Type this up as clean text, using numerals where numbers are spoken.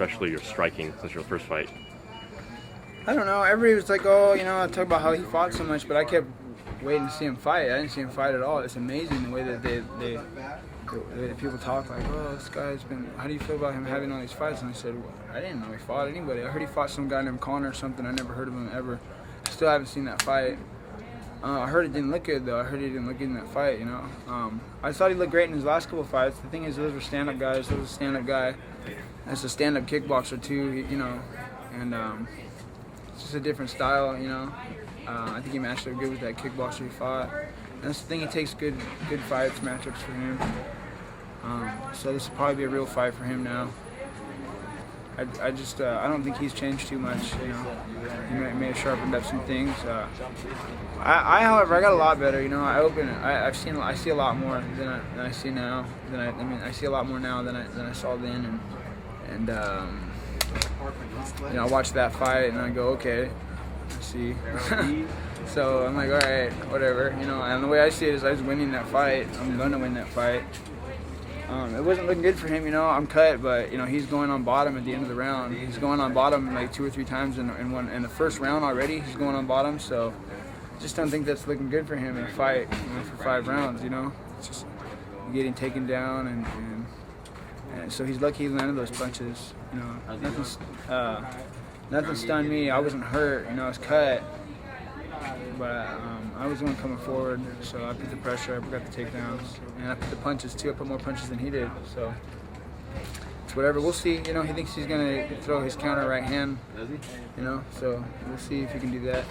especially your striking since your first fight? I don't know. Everybody was like, oh, I talk about how he fought so much, but I kept waiting to see him fight. I didn't see him fight at all. It's amazing the way that the way that people talk, like, oh, this guy's been, how do you feel about him having all these fights? And I said, well, I didn't know he fought anybody. I heard he fought some guy named Conor or something. I never heard of him ever. I still haven't seen that fight. I heard it didn't look good, though. I heard he didn't look good in that fight, I thought he looked great in his last couple of fights. The thing is, those were stand-up guys. Those was a stand-up guy. That's a stand-up kickboxer, too, and it's just a different style, I think he matched up good with that kickboxer he fought. And that's the thing, he takes good fights, matchups for him. So this will probably be a real fight for him now. I don't think he's changed too much, He may have sharpened up some things. However, I got a lot better, I see a lot more than I see now. I see a lot more now than I saw then, and I watch that fight and I go, okay, I see. So I'm like, all right, whatever, and the way I see it is I was winning that fight. I'm going to win that fight. It wasn't looking good for him, I'm cut, but he's going on bottom at the end of the round. He's going on bottom like 2 or 3 times in the first round already. He's going on bottom, so just don't think that's looking good for him in a fight, for 5 rounds. It's just getting taken down, and so he's lucky he landed those punches. Nothing stunned me. I wasn't hurt. I was cut, but I was the one coming forward, so I put the pressure, I got the takedowns, and I put the punches too. I put more punches than he did, so it's whatever. We'll see. He thinks he's gonna throw his counter right hand, so we'll see if he can do that.